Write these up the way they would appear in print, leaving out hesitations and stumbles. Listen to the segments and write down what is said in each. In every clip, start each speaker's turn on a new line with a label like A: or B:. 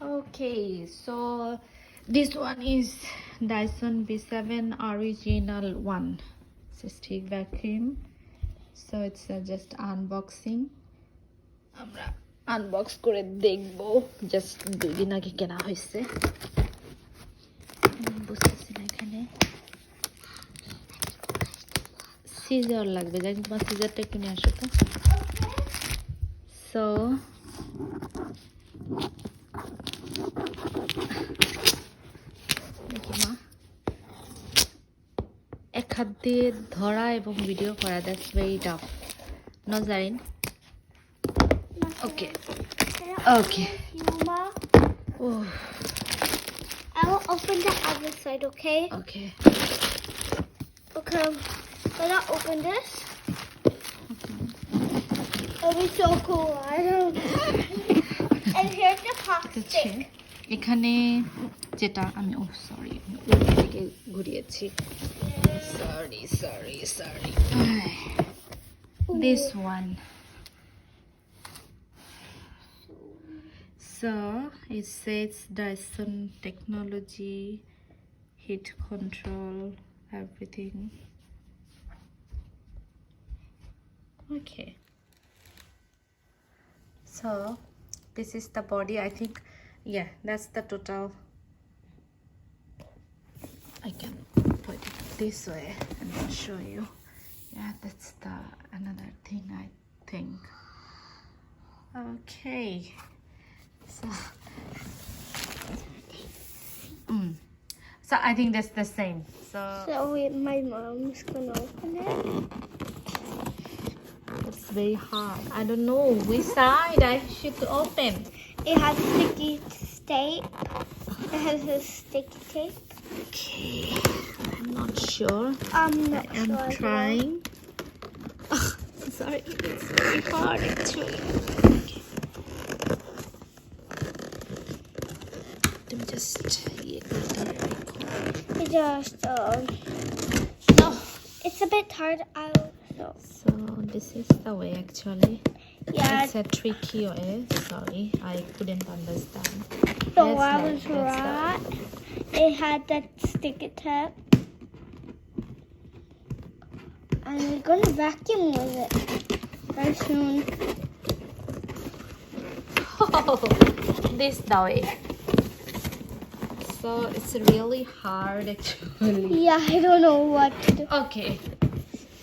A: Okay, so this one is Dyson B7 original one. It's a stick vacuum. So it's just unboxing. আমরা unbox করে দেখব, just 2 দিন আগে কেনা হয়েছে। বুঝতেছি না এখানে সিজার লাগবে, জানি তোমার সিজারটা একটু নিয়ে আসো তো। সো দেখি মা, এক হাত দিয়ে ধরা এবং ভিডিও করা, that's very tough. No Zarin. Okay okay. Oh.
B: I will open the other side, okay?
A: Okay.
B: Okay. When I open this, it'll be so cool. I don't. And here's the plastic.
A: এখানে যেটা আমি sorry উল্টো দিকে ঘুরিয়েছি, sorry this one. So it says Dyson technology, heat control, everything. Okay, so this is the body. I think, yeah, that's the total. I can put it this way and then show you. Yeah, that's the another thing, I think. Okay, so I think that's the same. So
B: wait, my mom's gonna open it.
A: it's very hard. I don't know which side I should open.
B: It has sticky tape. It has a sticky tape.
A: Okay, I'm not sure.
B: I'm not
A: I am
B: sure.
A: trying. Oh, sorry, it's very hard actually. Okay. Let me just
B: It just
A: no.
B: it's a bit hard.
A: So this is the way actually.
B: Yeah.
A: It's a tricky way. Sorry, I couldn't understand.
B: So
A: That's
B: I was
A: that's
B: right. It had that sticky tape. And we're gonna vacuum with it very soon.
A: Oh, this the way. So it's really hard actually.
B: Yeah, I don't know what to do.
A: Okay,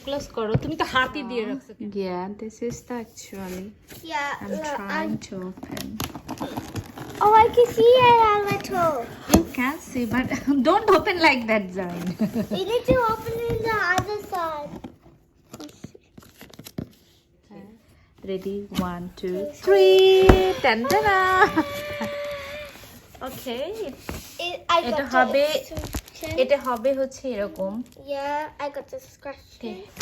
A: close karo. Tumi to hati diye rakhso. Yeah, this is the actually.
B: Yeah,
A: I'm trying to open.
B: Oh, I can see it a little.
A: You can see, but don't open like that, Zain.
B: We need to open it the other side.
A: Ready? 1, 2, 3. Tantana. Okay.
B: I
A: এটা
B: got
A: হবে
B: the
A: এটা হবে হচ্ছে এরকম।
B: Yeah, I got the scratch.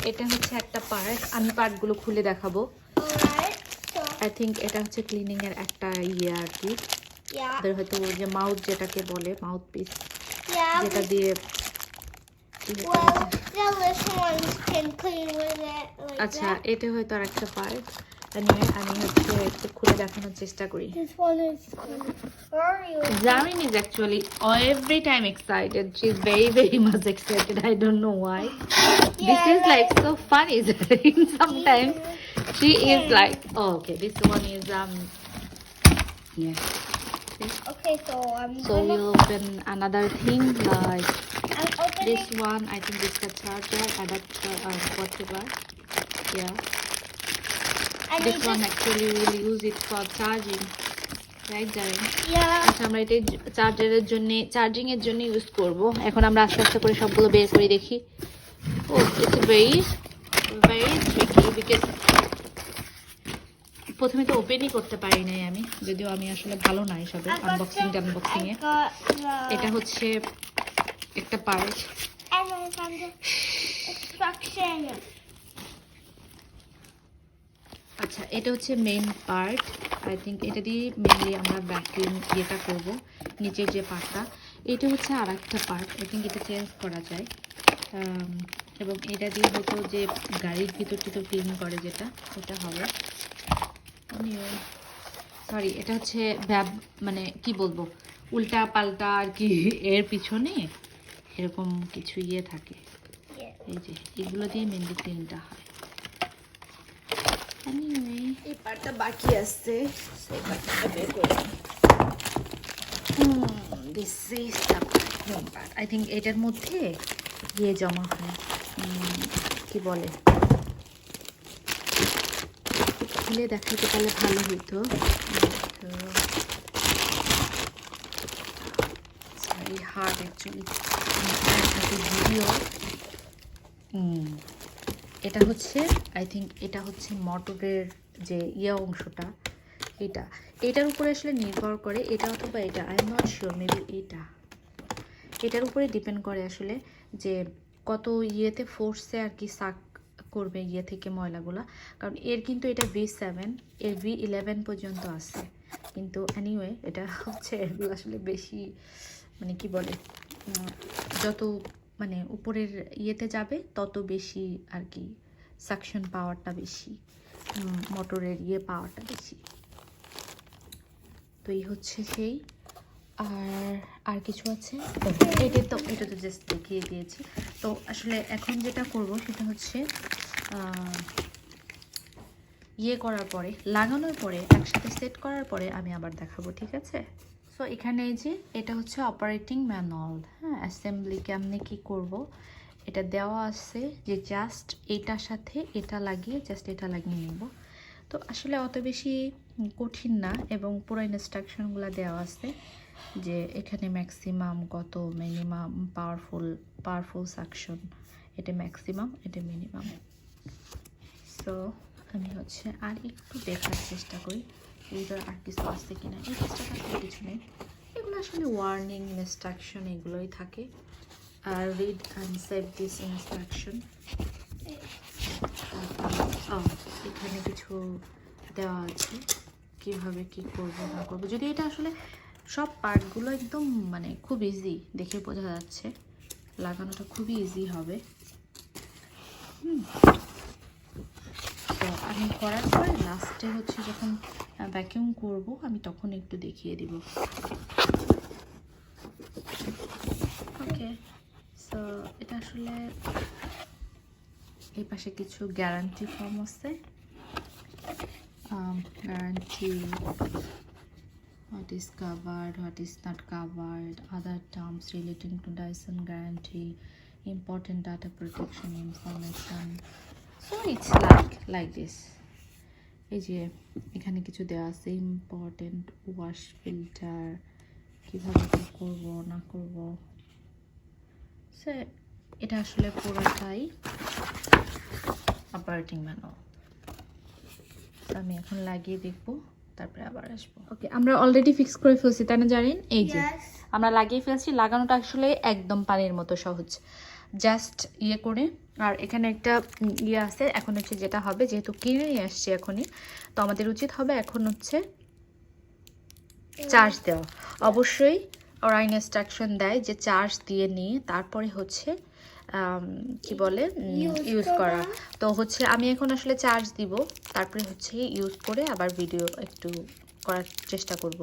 A: এটা হচ্ছে একটা part, আমি পার্টগুলো খুলে দেখাবো।
B: Alright, so
A: আই থিংক এটা হচ্ছে ক্লিনিং এর একটা ইয়ে আর কি।
B: yeah,
A: ওদের হয়তো ওই যে মাউথ যেটাকে বলে, মাউথ পিস,
B: yeah.
A: যেটা দিয়ে
B: Well, the little ones can clean with it like
A: আচ্ছা
B: that.
A: এটা হয়তো আর একটা পার্ট। এনিওয়ে আমি হচ্ছে একটু খুলে দেখানোর চেষ্টা করি।
B: This one is very.
A: Zarin is actually every time excited. She's very much excited. I don't know why. This is like so funny, Zarin. Sometimes she is like, oh, okay, this one is yeah.
B: Okay, so
A: So we open another thing like
B: I'm opening.
A: this one. I think it's the charger, adapter, or whatever. Yeah.
B: I
A: This
B: need
A: one
B: to,
A: actually we'll use it for charging. Right, Zarin?
B: yeah.
A: আচ্ছা আমরা এটা চার্জারের জন্য, charging এর জন্য use করব। এখন আমরা আস্তে আস্তে করে সবগুলো বের করে দেখি। ও ইটস ভেরি ট্রিকি বিকজ প্রথমে তো ওপেনই করতে পারি নাই আমি, যদিও আমি আসলে ভালো না এসবে আনবক্সিং এ।
B: I got
A: এটা হচ্ছে একটা part.
B: And I found the instruction.
A: আচ্ছা এটা হচ্ছে মেইন পার্ট। আই থিঙ্ক এটা দিয়ে মেইনলি আমরা ভ্যাকুয়াম ইয়েটা করব, নিচের যে পার্টটা। এটা হচ্ছে আর একটা পার্ট, আই থিঙ্ক এটা চেঞ্জ করা যায়। এবং এটা দিয়ে হয়তো যে গাড়ির ভিতর টিতর ক্লিন করে যেটা, সেটা হবে। সরি, এটা হচ্ছে মানে কি বলবো, উল্টা পাল্টা আর কি, এর পিছনে এরকম কিছু ইয়ে থাকে। এই যে এগুলো দিয়ে মেহেন্দি ক্রিমটা হয়। Anyway, এই পার্টটা বাকি আছে, সেই পার্টটা বের করে this is the part. I think এটার মধ্যে ইয়ে জমা হয়, কি বলে, খুলে দেখাতে পারলে ভালো হতো। Very hard actually video. এটা হচ্ছে, আই থিঙ্ক এটা হচ্ছে মোটরের যে অংশটা, এটার উপরে আসলে নির্ভর করে, এটা অথবা এটা, I am not sure, maybe এটার উপরে ডিপেন্ড করে আসলে যে কত ইয়েতে ফোর্সে আর কি সাক করবে ইয়ে থেকে ময়লাগুলা। কারণ এর কিন্তু এটা V7, এর V11 পর্যন্ত আছে, কিন্তু এনিওয়ে এটা হচ্ছে এগুলো আসলে বেশি, মানে কি বলে, যত মানে উপরের ইয়েতে যাবে তত বেশি আর কি সাকশন পাওয়ারটা বেশি, মোটরের পাওয়ারটা বেশি। তো এই হচ্ছে সেই। আর কিছু আছে, এটা তো জাস্ট দেখিয়ে দিয়েছি। তো আসলে এখন যেটা করব সেটা হচ্ছে করার পরে, লাগানোর পরে, একসাথে সেট করার পরে আমি আবার দেখাবো, ঠিক আছে? সো এখানে এই যে এটা হচ্ছে অপারেটিং ম্যানুয়াল, হ্যাঁ, অ্যাসেম্বলি কেমনে কি করব এটা দেওয়া আছে, যে জাস্ট এটার সাথে এটা লাগিয়ে জাস্ট এটা লাগিয়ে নেব। তো আসলে অত বেশি কঠিন না, এবং পুরো ইনস্ট্রাকশনগুলো দেওয়া আছে যে এখানে ম্যাক্সিমাম কত, মিনিমাম পাওয়ারফুল সাকশন, এটা ম্যাক্সিমাম, এটা মিনিমাম। সো আমি হচ্ছে আর একটু দেখার চেষ্টা করি এইটার আর কিছু আছে কিনা। এই চেষ্টাটা আসলে কিছু নেই, এগুলো আসলে ওয়ার্নিং ইনস্ট্রাকশন এগুলোই থাকে। আর read and save this instruction. এখানে কিছু দেওয়া আছে কিভাবে কি করব না করব। যদি এটা আসলে সব পার্টগুলো একদম মানে খুব ইজি, দেখে বোঝা যাচ্ছে লাগানোটা খুবই ইজি হবে। তো আমি করার পরে লাস্টে হচ্ছে যখন ভ্যাকিউম করব আমি তখন একটু দেখিয়ে দিব। ওকে, সো এটা আসলে এই পাশে কিছু গ্যারান্টি ফর্ম আছে, guarantee what is covered, what is not covered, other terms relating to Dyson guarantee, important data protection information. So it's like this. এই যে এখানে কিছু দেওয়া আছে, ইম্পর্টেন্ট ওয়াশ ফিল্টার, কীভাবে কী করবো না করব। সো এটা আসলে পুরোটাই অপারেটিং ম্যানুয়াল। আমি এখন লাগিয়ে দেখবো, তারপরে আবার আসবো। ওকে, আমরা অলরেডি ফিক্স করে ফেলছি, তাই না জানেন? এই যে আমরা লাগিয়ে ফেলছি। লাগানোটা আসলে একদম পানির মতো সহজ, জাস্ট করে। আর এখানে একটা আছে, এখন হচ্ছে যেটা হবে, যেহেতু কিনে নিয়ে আসছি এখনই, তো আমাদের উচিত হবে এখন হচ্ছে চার্জ দেওয়া। অবশ্যই ওরা ইনস্ট্রাকশন দেয় যে চার্জ দিয়ে নিয়ে তারপরে হচ্ছে কি বলে ইউজ করা। তো হচ্ছে আমি এখন আসলে চার্জ দিব, তারপরে হচ্ছে ইউজ করে আবার ভিডিও একটু করার চেষ্টা করব।